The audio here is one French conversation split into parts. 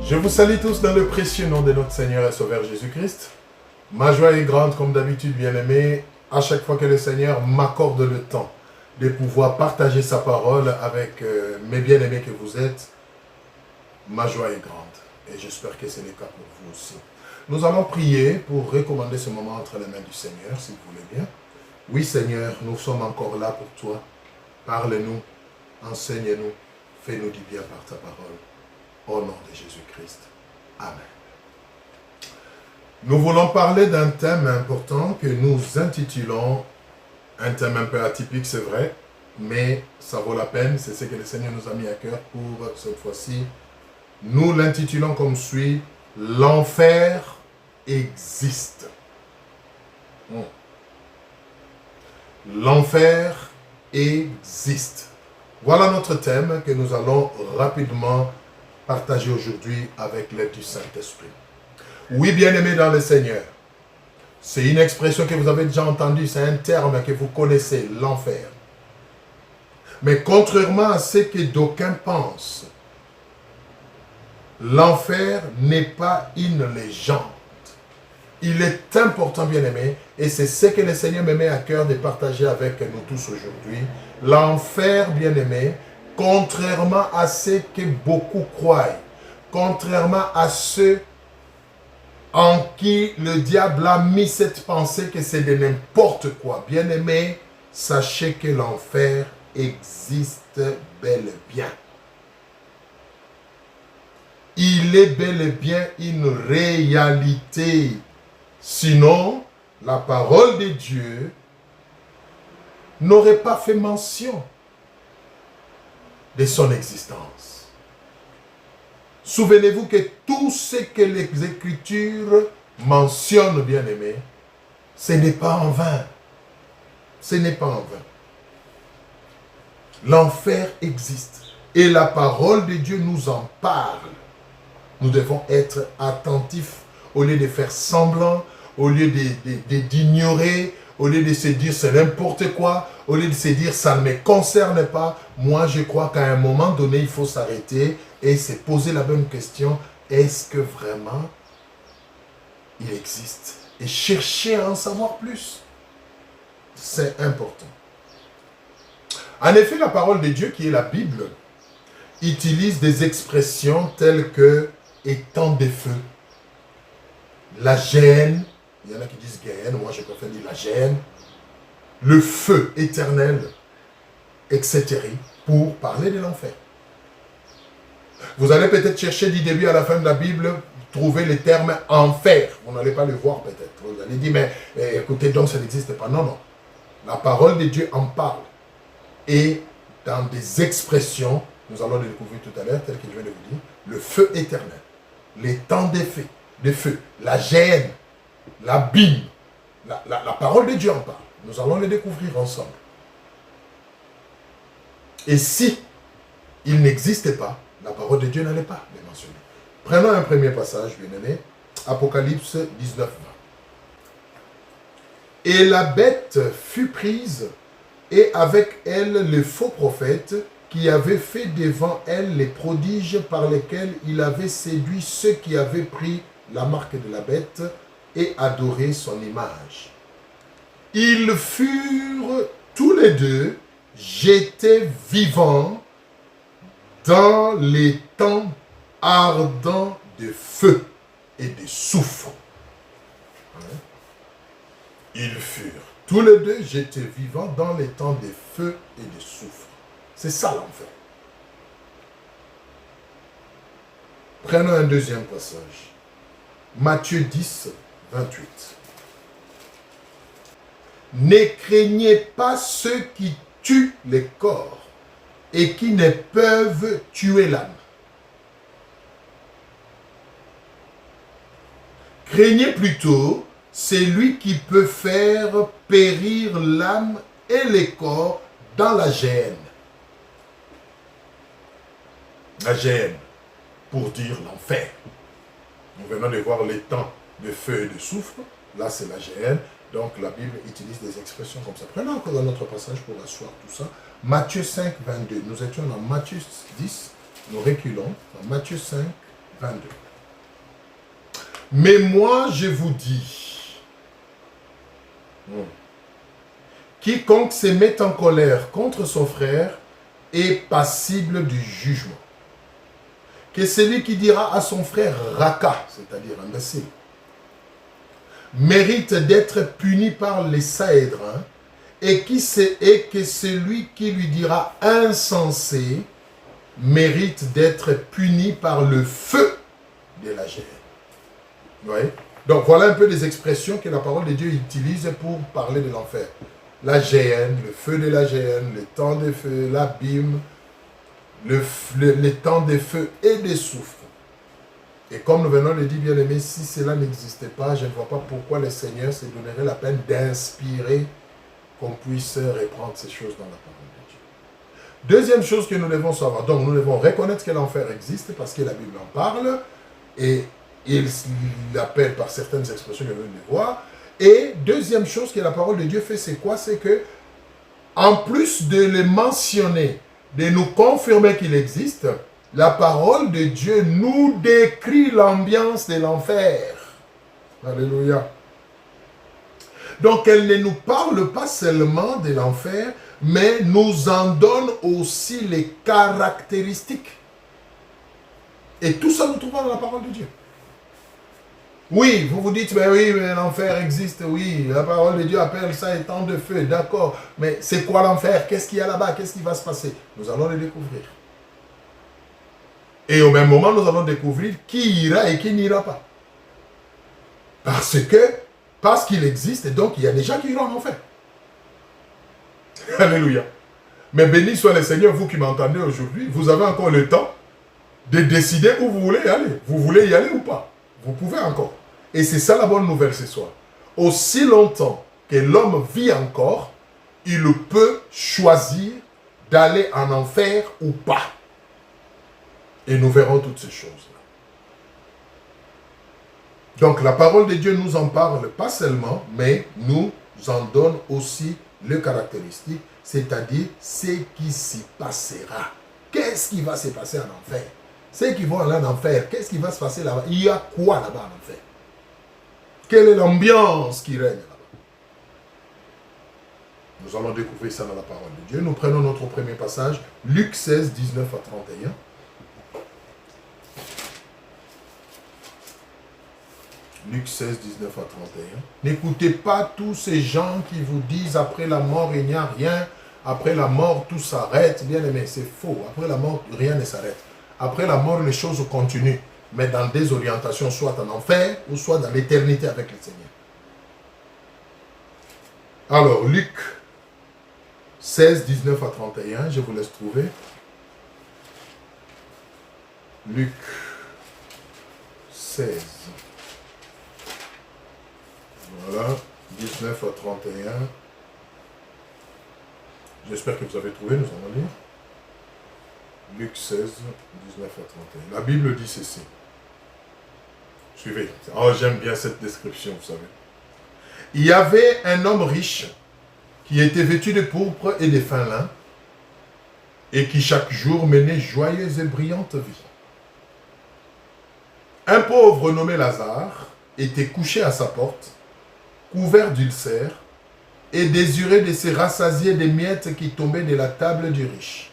Je vous salue tous dans le précieux nom de notre Seigneur et Sauveur Jésus-Christ. Ma joie est grande, comme d'habitude, bien-aimé, à chaque fois que le Seigneur m'accorde le temps de pouvoir partager sa parole avec mes bien-aimés que vous êtes. Ma joie est grande et j'espère que c'est le cas pour vous aussi. Nous allons prier pour recommander ce moment entre les mains du Seigneur, si vous voulez bien. Oui, Seigneur, nous sommes encore là pour toi. Parle-nous, enseigne-nous, fais-nous du bien par ta parole. Au nom de Jésus-Christ. Amen. Nous voulons parler d'un thème important que nous intitulons, un thème un peu atypique, c'est vrai, mais ça vaut la peine, c'est ce que le Seigneur nous a mis à cœur pour cette fois-ci. Nous l'intitulons comme suit, l'enfer existe. L'enfer existe. Voilà notre thème que nous allons rapidement partager aujourd'hui avec l'aide du Saint-Esprit. Oui, bien-aimés dans le Seigneur, c'est une expression que vous avez déjà entendue, c'est un terme que vous connaissez, l'enfer. Mais contrairement à ce que d'aucuns pensent, l'enfer n'est pas une légende. Il est important, bien-aimés, et c'est ce que le Seigneur me met à cœur de partager avec nous tous aujourd'hui. L'enfer, bien-aimés, contrairement à ce que beaucoup croient, contrairement à ceux en qui le diable a mis cette pensée que c'est de n'importe quoi. Bien-aimés, sachez que l'enfer existe bel et bien. Il est bel et bien une réalité. Sinon, la parole de Dieu n'aurait pas fait mention de son existence. Souvenez-vous que tout ce que les Écritures mentionnent, bien-aimés, ce n'est pas en vain. Ce n'est pas en vain. L'enfer existe. Et la parole de Dieu nous en parle. Nous devons être attentifs au lieu de faire semblant, au lieu d'ignorer, au lieu de se dire c'est n'importe quoi, au lieu de se dire ça ne me concerne pas. Moi, je crois qu'à un moment donné, il faut s'arrêter et se poser la bonne question. Est-ce que vraiment il existe? Et chercher à en savoir plus. C'est important. En effet, la parole de Dieu, qui est la Bible, utilise des expressions telles que étang de feu, la gêne, il y en a qui disent Géhenne, moi je préfère dire la gêne, le feu éternel, etc. pour parler de l'enfer. Vous allez peut-être chercher du début à la fin de la Bible, trouver le terme enfer. Vous n'allez pas le voir peut-être. Vous allez dire, mais écoutez, donc ça n'existe pas. Non, non. La parole de Dieu en parle. Et dans des expressions, nous allons le découvrir tout à l'heure, tel que je viens de vous dire, le feu éternel, les temps de feu, la gêne, l'abîme, la parole de Dieu en parle. Nous allons le découvrir ensemble. Et si il n'existait pas, la parole de Dieu n'allait pas les mentionner. Prenons un premier passage, bien-aimé, Apocalypse 19, 20. Et la bête fut prise, et avec elle les faux prophètes, qui avaient fait devant elle les prodiges par lesquels il avait séduit ceux qui avaient pris la marque de la bête et adoré son image. Ils furent tous les deux jetés vivants dans les temps ardents de feu et de soufre. Ils furent tous les deux jetés vivants dans les temps de feu et de soufre. C'est ça l'enfer. Prenons un deuxième passage. Matthieu 10, 28. Ne craignez pas ceux qui tuent les corps et qui ne peuvent tuer l'âme. Craignez plutôt celui qui peut faire périr l'âme et le corps dans la géhenne. La géhenne, pour dire l'enfer. Nous venons de voir les temps de feu et de soufre. Là, c'est la géhenne. Donc, la Bible utilise des expressions comme ça. Prenons encore un autre passage pour asseoir tout ça. Matthieu 5, 22. Nous étions dans Matthieu 10. Nous reculons dans Matthieu 5, 22. Mais moi, je vous dis, quiconque se met en colère contre son frère est passible du jugement. Que celui qui dira à son frère Raka, c'est-à-dire imbécile, mérite d'être puni par les Sahédrins, et que celui qui lui dira insensé mérite d'être puni par le feu de la géhenne. Oui. Donc voilà un peu des expressions que la parole de Dieu utilise pour parler de l'enfer. La géhenne, le feu de la géhenne, le temps de feu, l'abîme, le temps de feu et de soufre. Et comme nous venons de dire, bien aimé, si cela n'existait pas, je ne vois pas pourquoi le Seigneur se donnerait la peine d'inspirer qu'on puisse reprendre ces choses dans la parole de Dieu. Deuxième chose que nous devons savoir, donc nous devons reconnaître que l'enfer existe parce que la Bible en parle et il l'appelle par certaines expressions que nous venons de voir. Et deuxième chose que la parole de Dieu fait, c'est quoi? C'est que, en plus de le mentionner, de nous confirmer qu'il existe, la parole de Dieu nous décrit l'ambiance de l'enfer. Alléluia. Donc, elle ne nous parle pas seulement de l'enfer, mais nous en donne aussi les caractéristiques. Et tout ça, nous trouvons dans la parole de Dieu. Oui, vous vous dites, mais oui, mais l'enfer existe, oui. La parole de Dieu appelle ça étang de feu, d'accord. Mais c'est quoi l'enfer? Qu'est-ce qu'il y a là-bas? Qu'est-ce qui va se passer? Nous allons le découvrir. Et au même moment, nous allons découvrir qui ira et qui n'ira pas. Parce qu'il existe, et donc il y a des gens qui iront en enfer. Alléluia. Mais béni soit le Seigneur, vous qui m'entendez aujourd'hui, vous avez encore le temps de décider où vous voulez y aller. Vous voulez y aller ou pas? Vous pouvez encore. Et c'est ça la bonne nouvelle ce soir. Aussi longtemps que l'homme vit encore, il peut choisir d'aller en enfer ou pas. Et nous verrons toutes ces choses-là. Donc la parole de Dieu nous en parle pas seulement, mais nous en donne aussi les caractéristiques, c'est-à-dire ce qui s'y passera. Qu'est-ce qui va se passer en enfer? Ceux qui vont aller en enfer, qu'est-ce qui va se passer là-bas? Il y a quoi là-bas en enfer? Quelle est l'ambiance qui règne là-bas? Nous allons découvrir ça dans la parole de Dieu. Nous prenons notre premier passage, Luc 16, 19 à 31. Luc 16, 19 à 31. N'écoutez pas tous ces gens qui vous disent après la mort il n'y a rien, après la mort tout s'arrête. Bien aimé, c'est faux. Après la mort rien ne s'arrête. Après la mort les choses continuent, mais dans des orientations soit en enfer ou soit dans l'éternité avec le Seigneur. Alors Luc 16, 19 à 31, je vous laisse trouver. Luc 16. Voilà, 19 à 31. J'espère que vous avez trouvé, nous allons lire. Luc 16, 19 à 31. La Bible dit ceci. Suivez. Oh, j'aime bien cette description, vous savez. Il y avait un homme riche qui était vêtu de pourpre et de fin lin et qui chaque jour menait joyeuse et brillante vie. Un pauvre nommé Lazare était couché à sa porte, couvert d'ulcères, et désirait de se rassasier des miettes qui tombaient de la table du riche.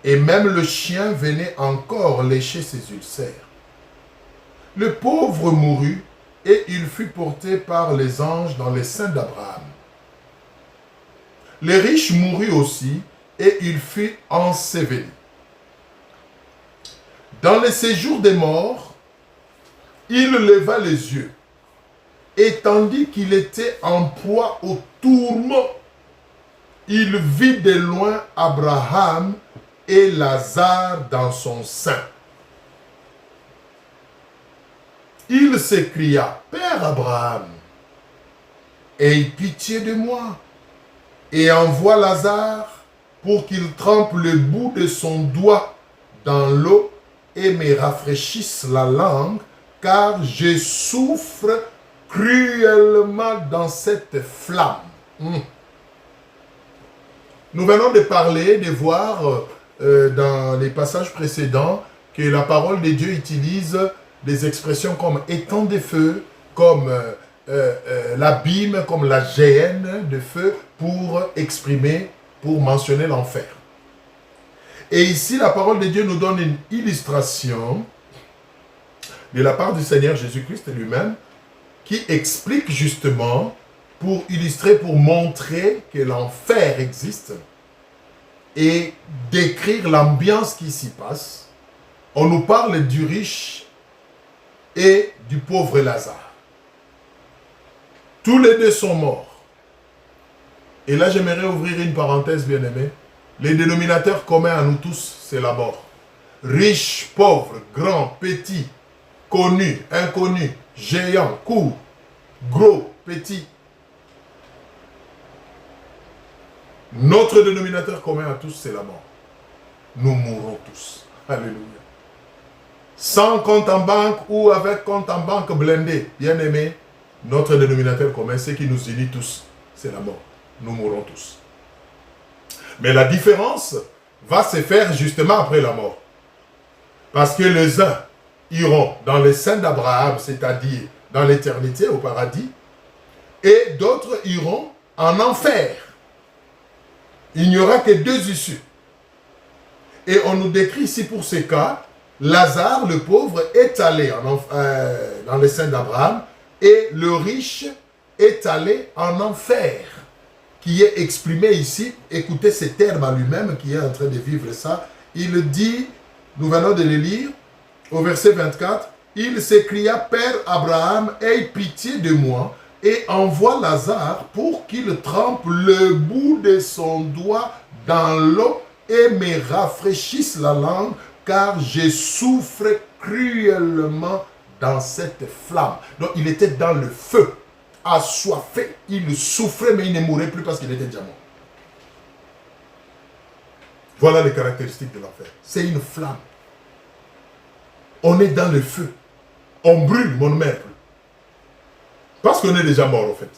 Et même le chien venait encore lécher ses ulcères. Le pauvre mourut, et il fut porté par les anges dans les seins d'Abraham. Le riche mourut aussi, et il fut enseveli. Dans le séjour des morts, il leva les yeux, et tandis qu'il était en proie au tourment, il vit de loin Abraham et Lazare dans son sein. Il s'écria, « Père Abraham, aie pitié de moi, et envoie Lazare pour qu'il trempe le bout de son doigt dans l'eau et me rafraîchisse la langue, car je souffre cruellement dans cette flamme. » Nous venons de parler, de voir dans les passages précédents que la parole de Dieu utilise des expressions comme étang de feu, comme l'abîme, comme la géhenne de feu pour exprimer, pour mentionner l'enfer. Et ici, la parole de Dieu nous donne une illustration de la part du Seigneur Jésus-Christ lui-même qui explique justement pour illustrer, pour montrer que l'enfer existe et décrire l'ambiance qui s'y passe. On nous parle du riche et du pauvre Lazare. Tous les deux sont morts. Et là, j'aimerais ouvrir une parenthèse, bien-aimé. Les dénominateurs communs à nous tous, c'est la mort. Riche, pauvre, grand, petit, connu, inconnu, géant, court, gros, petit. Notre dénominateur commun à tous, c'est la mort. Nous mourrons tous. Alléluia. Sans compte en banque ou avec compte en banque blindé, bien aimé, notre dénominateur commun, ce qui nous unit tous, c'est la mort. Nous mourrons tous. Mais la différence va se faire justement après la mort. Parce que les uns iront dans les seins d'Abraham, c'est-à-dire dans l'éternité, au paradis, et d'autres iront en enfer. Il n'y aura que deux issues. Et on nous décrit ici pour ce cas, Lazare, le pauvre, est allé dans les seins d'Abraham, et le riche est allé en enfer, qui est exprimé ici. Écoutez ce terme à lui-même qui est en train de vivre ça. Il dit, nous venons de le lire, au verset 24, « Il s'écria, Père Abraham, aie pitié de moi, et envoie Lazare pour qu'il trempe le bout de son doigt dans l'eau et me rafraîchisse la langue, car je souffre cruellement dans cette flamme. » Donc il était dans le feu, assoiffé, il souffrait, mais il ne mourait plus parce qu'il était déjà mort. Voilà les caractéristiques de l'enfer. C'est une flamme. On est dans le feu. On brûle, mon maître. Parce qu'on est déjà mort, en fait.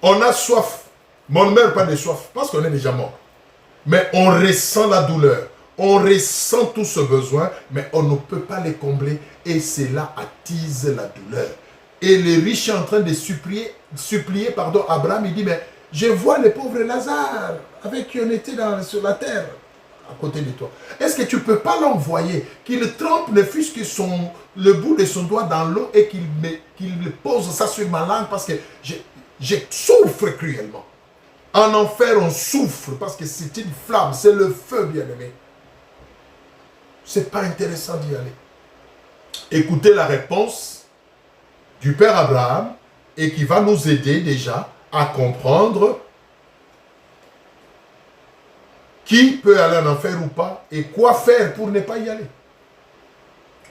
On a soif. On ne meurt pas de soif, parce qu'on est déjà mort. Mais on ressent la douleur. On ressent tout ce besoin, mais on ne peut pas les combler. Et cela attise la douleur. Et le riche est en train de supplier Abraham. Il dit, mais je vois le pauvre Lazare, avec qui on était sur la terre, à côté de toi. Est-ce que tu ne peux pas l'envoyer, qu'il trempe ne fût-ce que le bout de son doigt dans l'eau et qu'il pose ça sur ma langue, parce que je souffre cruellement. En enfer, on souffre parce que c'est une flamme, c'est le feu, bien-aimé. C'est pas intéressant d'y aller. Écoutez la réponse du Père Abraham et qui va nous aider déjà à comprendre qui peut aller en enfer ou pas et quoi faire pour ne pas y aller.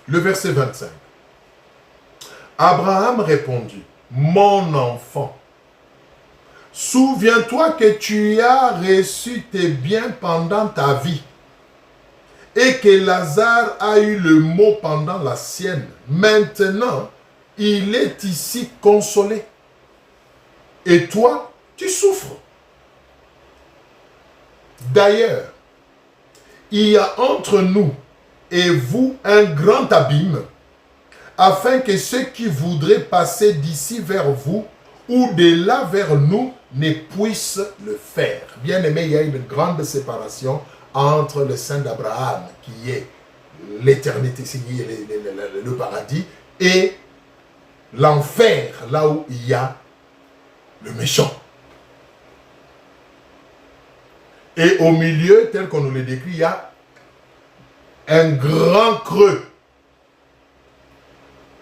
Le verset 25. Abraham répondit, « Mon enfant, souviens-toi que tu as reçu tes biens pendant ta vie et que Lazare a eu le mot pendant la sienne. Maintenant, il est ici consolé. Et toi, tu souffres. D'ailleurs, il y a entre nous et vous un grand abîme, afin que ceux qui voudraient passer d'ici vers vous ou de là vers nous ne puissent le faire. Bien aimé, il y a une grande séparation entre le sein d'Abraham, qui est l'éternité, qui est le paradis, et l'enfer, là où il y a le méchant. Et au milieu, tel qu'on nous le décrit, il y a un grand creux.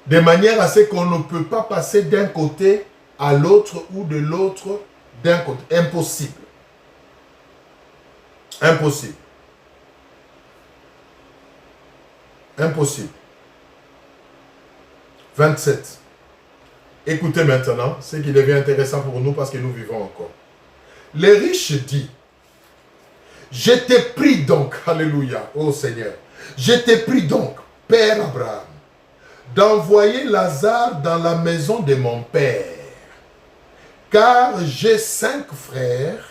De manière à ce qu'on ne peut pas passer d'un côté à l'autre ou de l'autre d'un côté. Impossible. Impossible. Impossible. 27. Écoutez maintenant ce qui devient intéressant pour nous parce que nous vivons encore. Les riches disent, je t'ai pris donc, alléluia, ô Seigneur, je t'ai pris donc, Père Abraham, d'envoyer Lazare dans la maison de mon père, car j'ai 5 frères.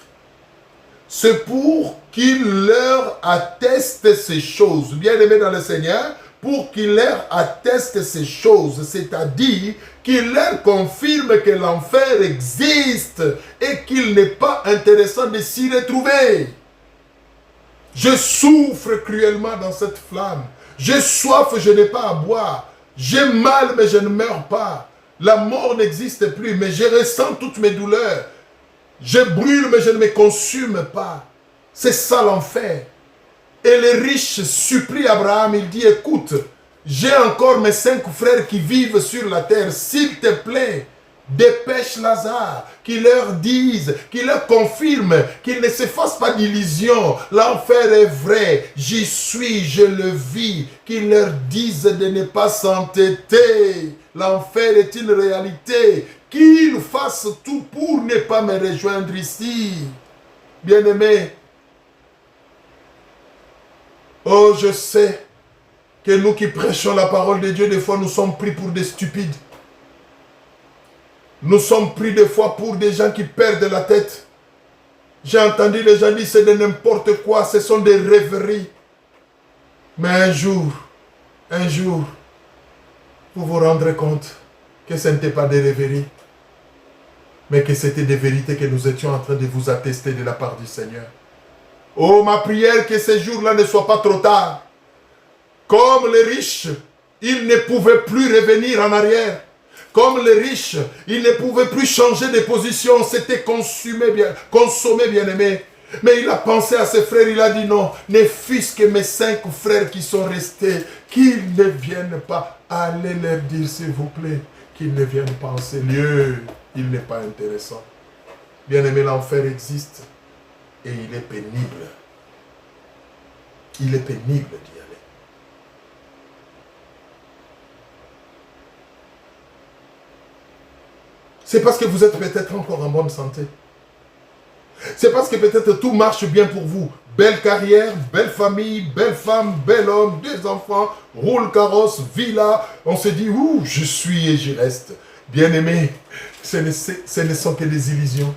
C'est pour qu'il leur atteste ces choses. Bien-aimés dans le Seigneur, pour qu'il leur atteste ces choses, c'est-à-dire qu'il leur confirme que l'enfer existe et qu'il n'est pas intéressant de s'y retrouver. Je souffre cruellement dans cette flamme. J'ai soif, je n'ai pas à boire. J'ai mal, mais je ne meurs pas. La mort n'existe plus, mais je ressens toutes mes douleurs. Je brûle, mais je ne me consume pas. C'est ça l'enfer. Et le riche supplie Abraham, il dit, écoute, j'ai encore mes 5 frères qui vivent sur la terre. S'il te plaît, dépêche Lazare, qu'il leur dise, qu'il leur confirme, qu'il ne se fasse pas d'illusions. L'enfer est vrai, j'y suis, je le vis. Qu'il leur dise de ne pas s'entêter. L'enfer est une réalité. Qu'ils fassent tout pour ne pas me rejoindre ici. Bien-aimés, oh, je sais que nous qui prêchons la parole de Dieu, des fois nous sommes pris pour des stupides. Nous sommes pris des fois pour des gens qui perdent la tête. J'ai entendu les gens dire c'est de n'importe quoi, ce sont des rêveries. Mais un jour, vous vous rendrez compte que ce n'était pas des rêveries, mais que c'était des vérités que nous étions en train de vous attester de la part du Seigneur. Oh, ma prière, que ces jours-là ne soient pas trop tard. Comme les riches, ils ne pouvaient plus revenir en arrière. Comme les riches, ils ne pouvaient plus changer de position. C'était consommé, bien aimé. Mais il a pensé à ses frères, il a dit non, ne fût-ce que mes 5 frères qui sont restés, qu'ils ne viennent pas. Allez leur dire, s'il vous plaît, qu'ils ne viennent pas en ces lieux. Il n'est pas intéressant. Bien aimé, l'enfer existe. Et il est pénible. Il est pénible d'y aller. C'est parce que vous êtes peut-être encore en bonne santé. C'est parce que peut-être tout marche bien pour vous. Belle carrière, belle famille, belle femme, bel homme, 2 enfants, roule carrosse, villa. On se dit, ouh, je suis et j'y reste. Bien aimé, ce ne sont que des illusions.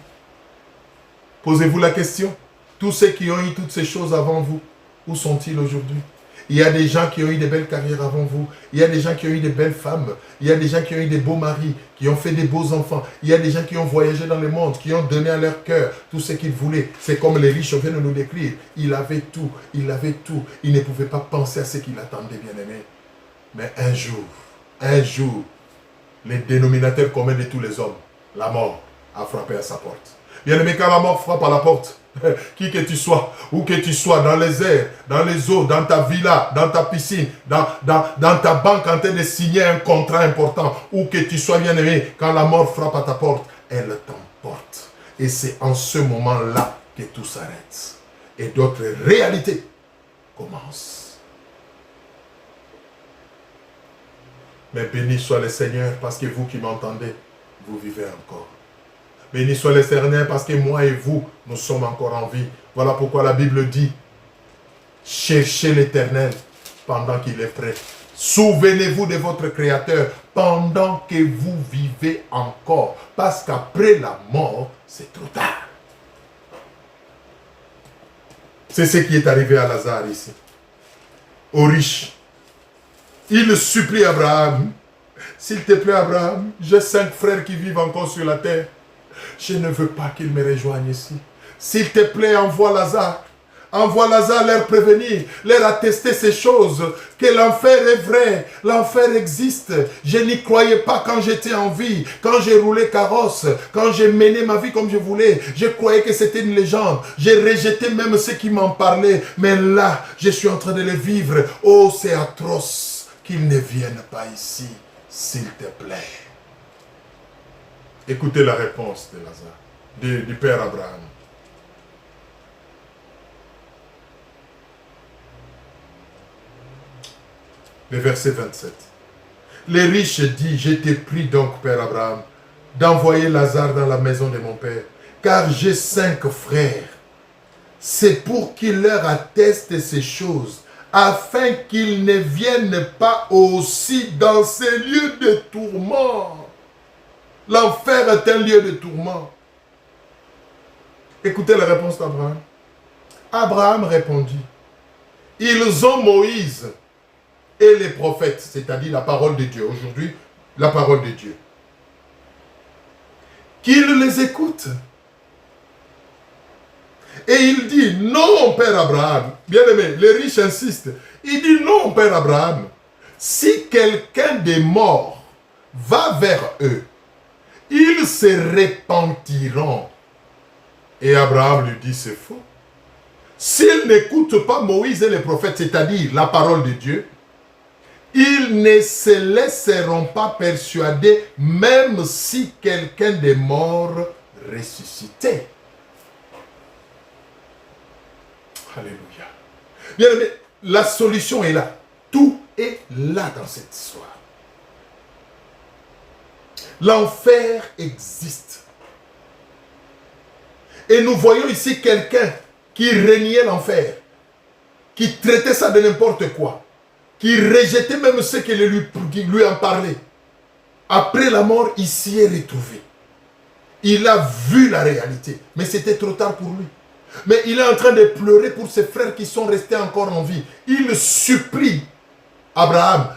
Posez-vous la question. Tous ceux qui ont eu toutes ces choses avant vous, où sont-ils aujourd'hui? Il y a des gens qui ont eu de belles carrières avant vous. Il y a des gens qui ont eu de belles femmes. Il y a des gens qui ont eu des beaux maris, qui ont fait des beaux enfants. Il y a des gens qui ont voyagé dans le monde, qui ont donné à leur cœur tout ce qu'ils voulaient. C'est comme les riches viennent de nous décrire. Il avait tout, il avait tout. Il ne pouvait pas penser à ce qu'il attendait, bien-aimé. Mais un jour, le dénominateur commun de tous les hommes, la mort, a frappé à sa porte. Bien-aimé, quand la mort frappe à la porte, qui que tu sois, où que tu sois, dans les airs, dans les eaux, dans ta villa, dans ta piscine, dans ta banque en train de signer un contrat important, où que tu sois, bien-aimé, quand la mort frappe à ta porte, elle t'emporte. Et c'est en ce moment-là que tout s'arrête. Et d'autres réalités commencent. Mais béni soit le Seigneur, parce que vous qui m'entendez, vous vivez encore. Béni soit le Seigneur, parce que moi et vous, nous sommes encore en vie. Voilà pourquoi la Bible dit, cherchez l'Éternel pendant qu'il est prêt. Souvenez-vous de votre Créateur pendant que vous vivez encore. Parce qu'après la mort, c'est trop tard. C'est ce qui est arrivé à Lazare ici. Aux riches. Il supplie Abraham. S'il te plaît, Abraham, j'ai 5 frères qui vivent encore sur la terre. Je ne veux pas qu'ils me rejoignent ici. S'il te plaît, envoie Lazare. Envoie Lazare leur prévenir, leur attester ces choses, que l'enfer est vrai, l'enfer existe. Je n'y croyais pas quand j'étais en vie, quand j'ai roulé carrosse, quand j'ai mené ma vie comme je voulais. Je croyais que c'était une légende. J'ai rejeté même ceux qui m'en parlaient. Mais là, je suis en train de le vivre. Oh, c'est atroce qu'ils ne viennent pas ici, s'il te plaît. Écoutez la réponse de Lazare, du père Abraham. Le verset 27. Les riches disent, je t'ai pris donc, père Abraham, d'envoyer Lazare dans la maison de mon père, car j'ai 5 frères. C'est pour qu'il leur atteste ces choses, afin qu'ils ne viennent pas aussi dans ces lieux de tourment. L'enfer est un lieu de tourment. Écoutez la réponse d'Abraham. Abraham répondit, ils ont Moïse et les prophètes, c'est-à-dire la parole de Dieu. Aujourd'hui, la parole de Dieu. Qu'ils les écoutent. Et il dit, non, Père Abraham. Bien aimé, les riches insistent. Il dit, non, Père Abraham. Si quelqu'un des morts va vers eux, ils se repentiront. Et Abraham lui dit, c'est faux. S'ils n'écoutent pas Moïse et les prophètes, c'est-à-dire la parole de Dieu, ils ne se laisseront pas persuader, même si quelqu'un des morts ressuscitait. Alléluia. Bien aimé, la solution est là. Tout est là dans cette histoire. L'enfer existe. Et nous voyons ici quelqu'un qui régnait l'enfer, qui traitait ça de n'importe quoi, qui rejetait même ceux qui lui en parlaient. Après la mort, il s'y est retrouvé. Il a vu la réalité, mais c'était trop tard pour lui. Mais il est en train de pleurer pour ses frères qui sont restés encore en vie. Il supplie Abraham,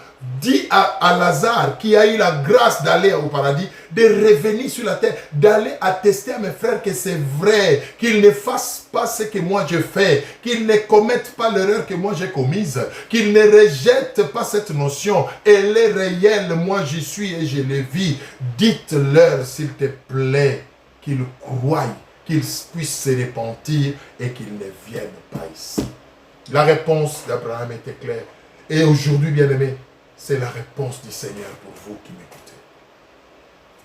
dit à Lazare, qui a eu la grâce d'aller au paradis, de revenir sur la terre, d'aller attester à mes frères que c'est vrai, qu'ils ne fassent pas ce que moi je fais, qu'ils ne commettent pas l'erreur que moi j'ai commise, qu'ils ne rejettent pas cette notion. Elle est réelle, moi j'y suis et je le vis. Dites-leur, s'il te plaît, qu'ils croient, qu'ils puissent se repentir et qu'ils ne viennent pas ici. La réponse d'Abraham était claire. Et aujourd'hui, bien-aimés, c'est la réponse du Seigneur pour vous qui m'écoutez.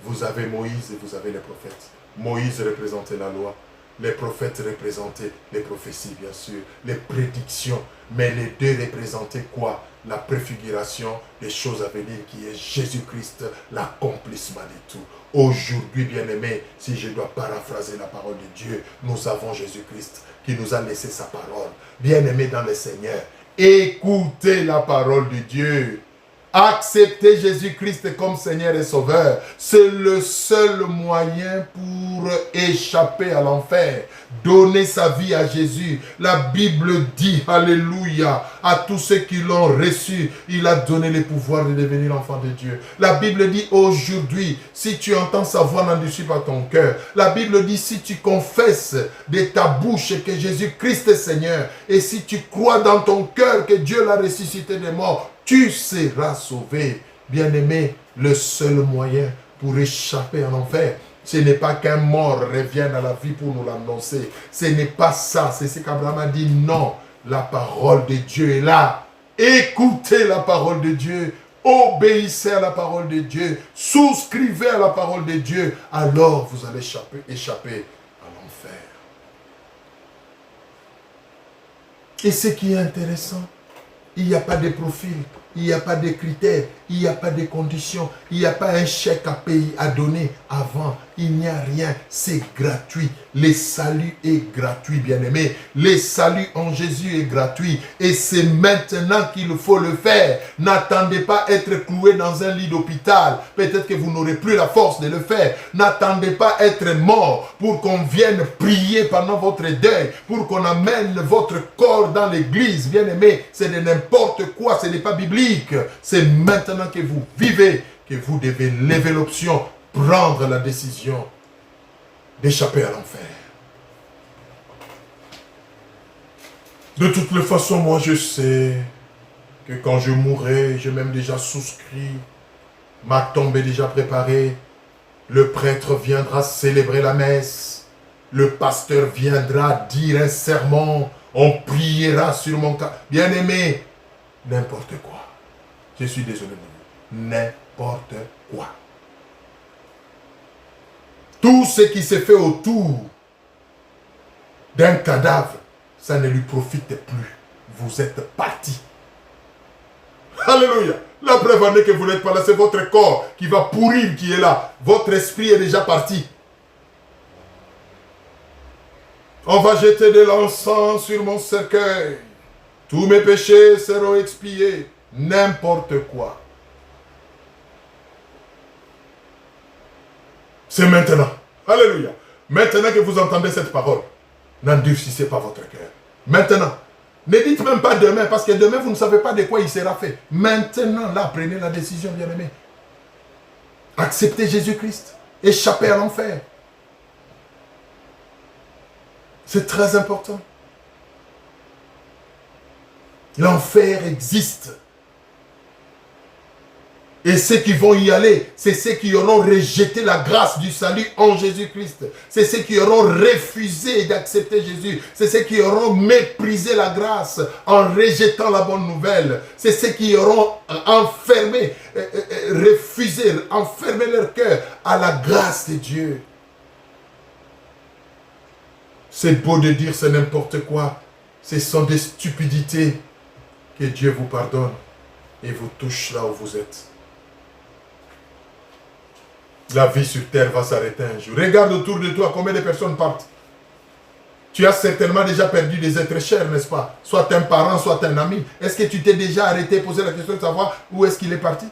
Vous avez Moïse et vous avez les prophètes. Moïse représentait la loi. Les prophètes représentaient les prophéties, bien sûr, les prédictions. Mais les deux représentaient quoi? La préfiguration des choses à venir qui est Jésus-Christ, l'accomplissement de tout. Aujourd'hui, bien-aimés, si je dois paraphraser la parole de Dieu, nous avons Jésus-Christ qui nous a laissé sa parole. Bien-aimés dans le Seigneur, écoutez la parole de Dieu. Acceptez Jésus-Christ comme Seigneur et Sauveur. C'est le seul moyen pour échapper à l'enfer. Donnez sa vie à Jésus. La Bible dit, alléluia, à tous ceux qui l'ont reçu, il a donné le pouvoir de devenir enfant de Dieu. La Bible dit aujourd'hui, si tu entends sa voix, n'en déçois pas ton cœur. La Bible dit, si tu confesses de ta bouche que Jésus-Christ est Seigneur, et si tu crois dans ton cœur que Dieu l'a ressuscité des morts, tu seras sauvé. Bien-aimé, le seul moyen pour échapper à l'enfer, ce n'est pas qu'un mort revienne à la vie pour nous l'annoncer. Ce n'est pas ça. C'est ce qu'Abraham a dit. Non, la parole de Dieu est là. Écoutez la parole de Dieu. Obéissez à la parole de Dieu. Souscrivez à la parole de Dieu. Alors vous allez échapper à l'enfer. Et ce qui est intéressant, il n'y a pas de profil, il n'y a pas de critères, il n'y a pas de conditions, il n'y a pas un chèque à payer, à donner avant. Il n'y a rien, c'est gratuit. Le salut est gratuit, bien-aimé. Le salut en Jésus est gratuit. Et c'est maintenant qu'il faut le faire. N'attendez pas être cloué dans un lit d'hôpital. Peut-être que vous n'aurez plus la force de le faire. N'attendez pas être mort pour qu'on vienne prier pendant votre deuil, pour qu'on amène votre corps dans l'église. Bien-aimé, c'est de n'importe quoi, ce n'est pas biblique. C'est maintenant que vous vivez, que vous devez lever l'option, prendre la décision d'échapper à l'enfer. De toutes les façons, moi je sais que quand je mourrai, j'ai même déjà souscrit, ma tombe est déjà préparée, le prêtre viendra célébrer la messe, le pasteur viendra dire un sermon, on priera sur mon cas. Bien-aimé, n'importe quoi. Je suis désolé de vous. N'importe quoi. Tout ce qui se fait autour d'un cadavre, ça ne lui profite plus. Vous êtes parti. Alléluia. La preuve en est que vous n'êtes pas là, c'est votre corps qui va pourrir, qui est là. Votre esprit est déjà parti. On va jeter de l'encens sur mon cercueil. Tous mes péchés seront expiés. N'importe quoi. C'est maintenant. Alléluia. Maintenant que vous entendez cette parole, n'endurcissez pas votre cœur. Maintenant. Ne dites même pas demain, parce que demain, vous ne savez pas de quoi il sera fait. Maintenant, là, prenez la décision, bien-aimé. Acceptez Jésus-Christ. Échappez à l'enfer. C'est très important. L'enfer existe. Et ceux qui vont y aller, c'est ceux qui auront rejeté la grâce du salut en Jésus-Christ. C'est ceux qui auront refusé d'accepter Jésus. C'est ceux qui auront méprisé la grâce en rejetant la bonne nouvelle. C'est ceux qui auront enfermé, refusé, enfermé leur cœur à la grâce de Dieu. C'est beau de dire c'est n'importe quoi. Ce sont des stupidités. Que Dieu vous pardonne et vous touche là où vous êtes. La vie sur terre va s'arrêter un jour. Regarde autour de toi combien de personnes partent. Tu as certainement déjà perdu des êtres chers, n'est-ce pas? Soit un parent, soit un ami. Est-ce que tu t'es déjà arrêté et posé la question de savoir où est-ce qu'il est parti?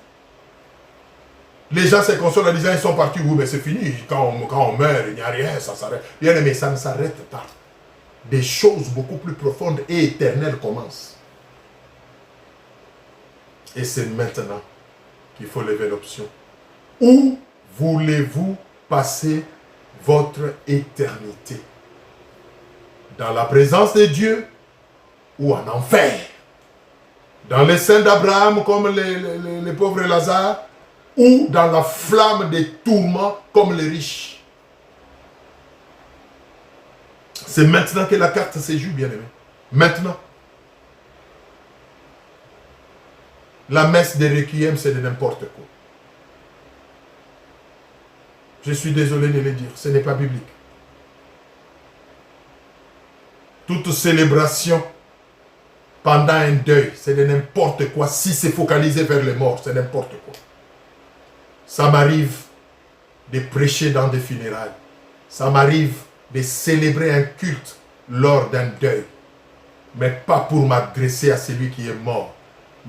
Les gens se consolent en disant ils sont partis. Oui, mais c'est fini. Quand on meurt, il n'y a rien, ça s'arrête. Bien aimé, ça ne s'arrête pas. Des choses beaucoup plus profondes et éternelles commencent. Et c'est maintenant qu'il faut lever l'option. Où voulez-vous passer votre éternité? Dans la présence de Dieu ou en enfer? Dans les seins d'Abraham comme les pauvres Lazare ou dans la flamme des tourments comme les riches? C'est maintenant que la carte se joue, bien-aimé. Maintenant. La messe de Requiem, c'est de n'importe quoi. Je suis désolé de le dire, ce n'est pas biblique. Toute célébration pendant un deuil, c'est de n'importe quoi. Si c'est focalisé vers les morts, c'est n'importe quoi. Ça m'arrive de prêcher dans des funérailles. Ça m'arrive de célébrer un culte lors d'un deuil. Mais pas pour m'adresser à celui qui est mort,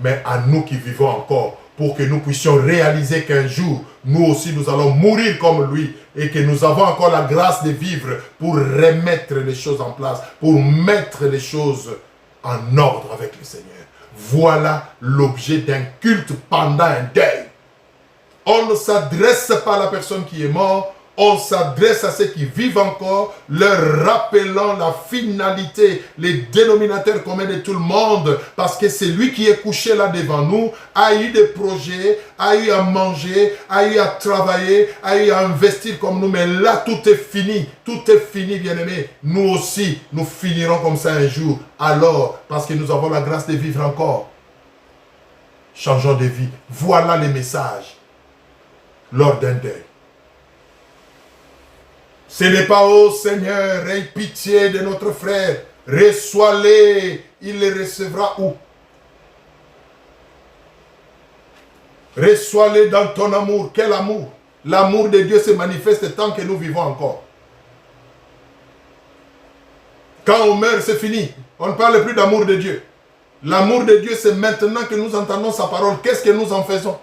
mais à nous qui vivons encore, pour que nous puissions réaliser qu'un jour, nous aussi, nous allons mourir comme lui, et que nous avons encore la grâce de vivre pour remettre les choses en place, pour mettre les choses en ordre avec le Seigneur. Voilà l'objet d'un culte pendant un deuil. On ne s'adresse pas à la personne qui est morte, on s'adresse à ceux qui vivent encore, leur rappelant la finalité, les dénominateurs communs de tout le monde, parce que c'est lui qui est couché là devant nous, a eu des projets, a eu à manger, a eu à travailler, a eu à investir comme nous, mais là tout est fini, bien-aimés. Nous aussi, nous finirons comme ça un jour, alors, parce que nous avons la grâce de vivre encore. Changeons de vie. Voilà les messages lors d'un deuil. Ce n'est pas, ô Seigneur, aie pitié de notre frère, reçois-les, il les recevra où? Reçois-les dans ton amour. Quel amour? L'amour de Dieu se manifeste tant que nous vivons encore. Quand on meurt, c'est fini. On ne parle plus d'amour de Dieu. L'amour de Dieu, c'est maintenant que nous entendons sa parole. Qu'est-ce que nous en faisons?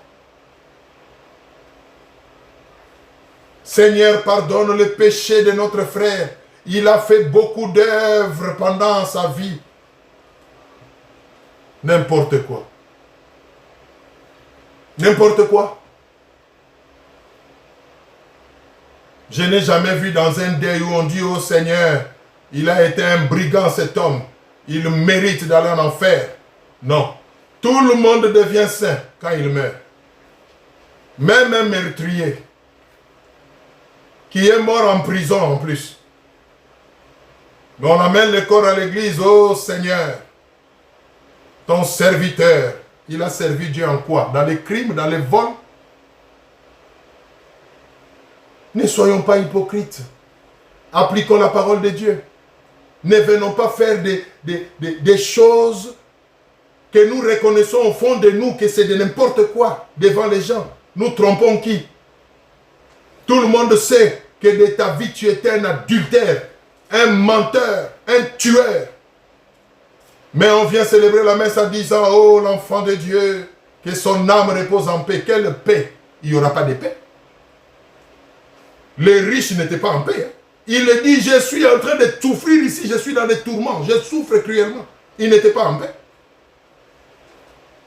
Seigneur, pardonne le péché de notre frère. Il a fait beaucoup d'œuvres pendant sa vie. N'importe quoi. N'importe quoi. Je n'ai jamais vu dans un deuil où on dit, oh Seigneur, il a été un brigand cet homme. Il mérite d'aller en enfer. Non. Tout le monde devient saint quand il meurt. Même un meurtrier qui est mort en prison en plus. Mais on amène le corps à l'église. Oh Seigneur, ton serviteur, il a servi Dieu en quoi? Dans les crimes, dans les vols? Ne soyons pas hypocrites. Appliquons la parole de Dieu. Ne venons pas faire des choses que nous reconnaissons au fond de nous que c'est de n'importe quoi devant les gens. Nous trompons qui? Tout le monde sait que de ta vie tu étais un adultère, un menteur, un tueur. Mais on vient célébrer la messe en disant, oh l'enfant de Dieu, que son âme repose en paix. Quelle paix? Il n'y aura pas de paix. Les riches n'étaient pas en paix. Il dit, je suis en train de souffrir ici, je suis dans des tourments, je souffre cruellement. Il n'était pas en paix.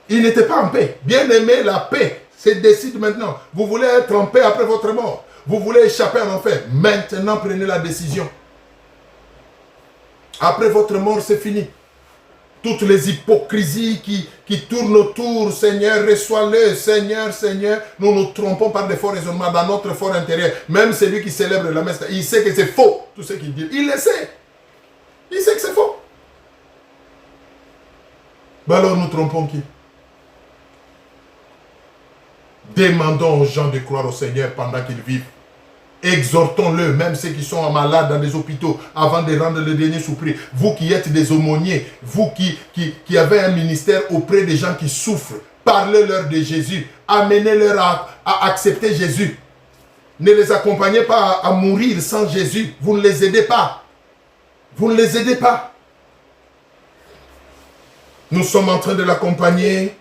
Il n'était pas en paix. Bien aimé, la paix se décide maintenant. Vous voulez être en paix après votre mort. Vous voulez échapper à l'enfer. Maintenant, prenez la décision. Après votre mort, c'est fini. Toutes les hypocrisies qui tournent autour, Seigneur, reçois-le, Seigneur, Seigneur. Nous nous trompons par des faux raisonnements dans notre fort intérieur. Même celui qui célèbre la messe, il sait que c'est faux, tout ce qu'il dit. Il le sait. Il sait que c'est faux. Ben alors nous trompons qui? Demandons aux gens de croire au Seigneur pendant qu'ils vivent. Exhortons-le, même ceux qui sont malades dans des hôpitaux, avant de rendre le dernier soupir. Vous qui êtes des aumôniers, vous qui avez un ministère auprès des gens qui souffrent, parlez-leur de Jésus, amenez-leur à accepter Jésus. Ne les accompagnez pas à mourir sans Jésus, vous ne les aidez pas. Vous ne les aidez pas. Nous sommes en train de l'accompagner,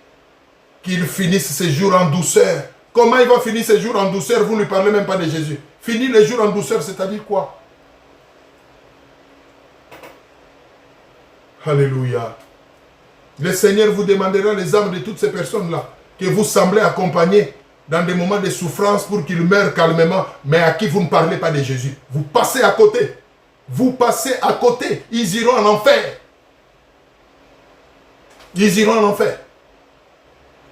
qu'il finisse ses jours en douceur. Comment il va finir ses jours en douceur? Vous ne lui parlez même pas de Jésus. Finir les jours en douceur, c'est-à-dire quoi? Alléluia. Le Seigneur vous demandera les âmes de toutes ces personnes-là que vous semblez accompagner dans des moments de souffrance pour qu'ils meurent calmement, mais à qui vous ne parlez pas de Jésus. Vous passez à côté. Vous passez à côté. Ils iront en enfer. Ils iront en enfer.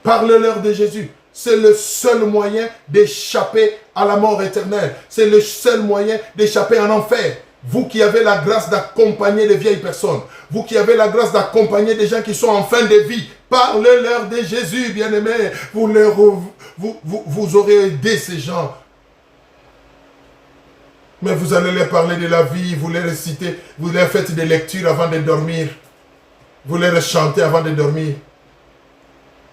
Parlez-leur de Jésus. C'est le seul moyen d'échapper à la mort éternelle. C'est le seul moyen d'échapper en enfer. Vous qui avez la grâce d'accompagner les vieilles personnes. Vous qui avez la grâce d'accompagner des gens qui sont en fin de vie. Parlez-leur de Jésus, bien-aimés. Vous aurez aidé ces gens. Mais vous allez leur parler de la vie. Vous les récitez. Vous leur faites des lectures avant de dormir. Vous les chantez avant de dormir.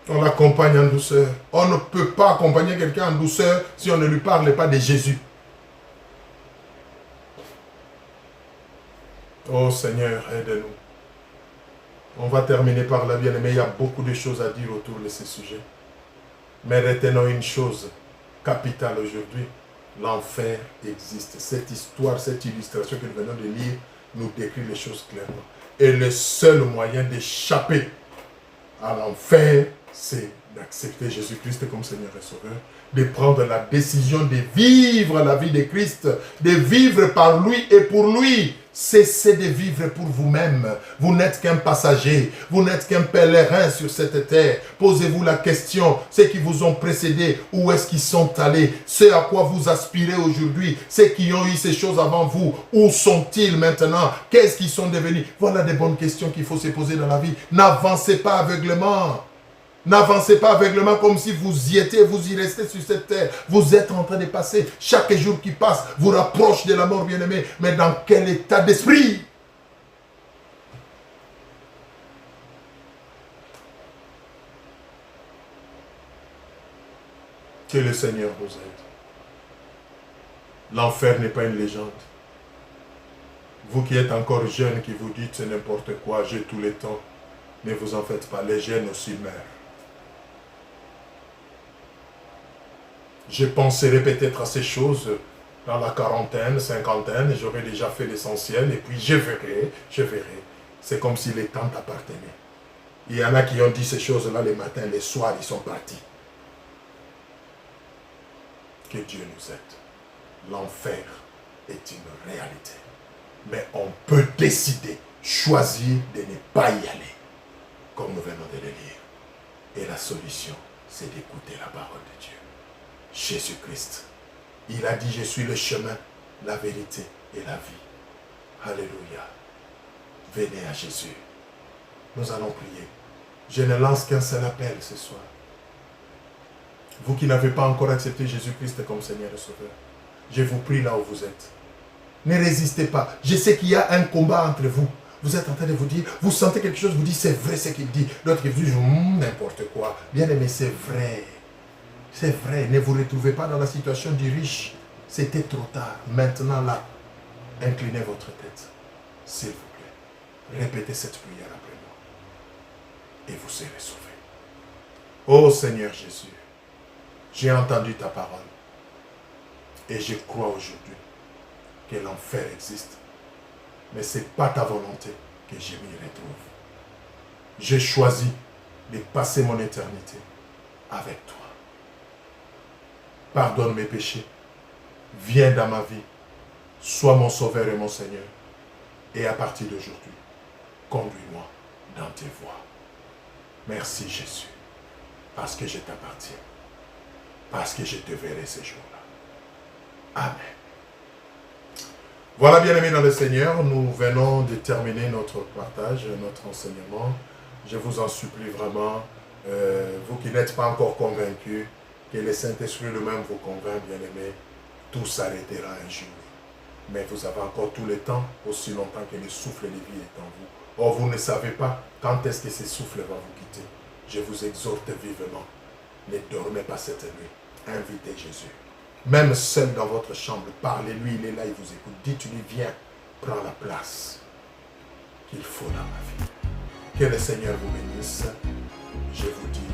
On l'accompagne en douceur. On ne peut pas accompagner quelqu'un en douceur si on ne lui parle pas de Jésus. Oh Seigneur, aide-nous. On va terminer par là, bien-aimé. Il y a beaucoup de choses à dire autour de ce sujet. Mais retenons une chose capitale aujourd'hui. L'enfer existe. Cette histoire, cette illustration que nous venons de lire nous décrit les choses clairement. Et le seul moyen d'échapper à l'enfer, c'est d'accepter Jésus-Christ comme Seigneur et Sauveur, de prendre la décision de vivre la vie de Christ, de vivre par lui et pour lui. Cessez de vivre pour vous-même. Vous n'êtes qu'un passager, vous n'êtes qu'un pèlerin sur cette terre. Posez-vous la question, ceux qui vous ont précédé, où est-ce qu'ils sont allés? Ceux à quoi vous aspirez aujourd'hui, ceux qui ont eu ces choses avant vous, où sont-ils maintenant? Qu'est-ce qu'ils sont devenus? Voilà des bonnes questions qu'il faut se poser dans la vie. N'avancez pas aveuglement. N'avancez pas aveuglement comme si vous y étiez, vous y restez sur cette terre. Vous êtes en train de passer. Chaque jour qui passe vous rapproche de la mort, bien-aimé. Mais dans quel état d'esprit? Que le Seigneur vous aide. L'enfer n'est pas une légende. Vous qui êtes encore jeunes, qui vous dites c'est n'importe quoi, j'ai tous les temps. Ne vous en faites pas, les jeunes aussi meurent. Je penserai peut-être à ces choses dans la quarantaine, cinquantaine, j'aurais déjà fait l'essentiel et puis je verrai. C'est comme si les temps appartenaient. Il y en a qui ont dit ces choses-là les matins, les soirs, ils sont partis. Que Dieu nous aide. L'enfer est une réalité. Mais on peut décider, choisir de ne pas y aller, comme nous venons de le lire. Et la solution, c'est d'écouter la parole de Dieu. Jésus-Christ. Il a dit, je suis le chemin, la vérité et la vie. Alléluia. Venez à Jésus. Nous allons prier. Je ne lance qu'un seul appel ce soir. Vous qui n'avez pas encore accepté Jésus-Christ comme Seigneur et Sauveur, je vous prie là où vous êtes. Ne résistez pas. Je sais qu'il y a un combat entre vous. Vous êtes en train de vous dire, vous sentez quelque chose, vous dites, c'est vrai ce qu'il dit. D'autres qui vous disent, n'importe quoi. Bien aimé, c'est vrai. C'est vrai, ne vous retrouvez pas dans la situation du riche. C'était trop tard. Maintenant là, inclinez votre tête. S'il vous plaît, répétez cette prière après moi. Et vous serez sauvés. Ô Seigneur Jésus, j'ai entendu ta parole. Et je crois aujourd'hui que l'enfer existe. Mais ce n'est pas ta volonté que je m'y retrouve. J'ai choisi de passer mon éternité avec toi. Pardonne mes péchés. Viens dans ma vie. Sois mon sauveur et mon Seigneur. Et à partir d'aujourd'hui, conduis-moi dans tes voies. Merci Jésus, parce que je t'appartiens, parce que je te verrai ces jours-là. Amen. Voilà, bien-aimés dans le Seigneur, nous venons de terminer notre partage, notre enseignement. Je vous en supplie vraiment, vous qui n'êtes pas encore convaincus, que le Saint-Esprit lui-même vous convainc, bien-aimés, tout s'arrêtera un jour. Mais vous avez encore tout le temps, aussi longtemps que le souffle de vie est en vous. Or, vous ne savez pas quand est-ce que ce souffle va vous quitter. Je vous exhorte vivement, ne dormez pas cette nuit. Invitez Jésus. Même seul dans votre chambre, parlez-lui, il est là, il vous écoute. Dites-lui, viens, prends la place qu'il faut dans ma vie. Que le Seigneur vous bénisse. Je vous dis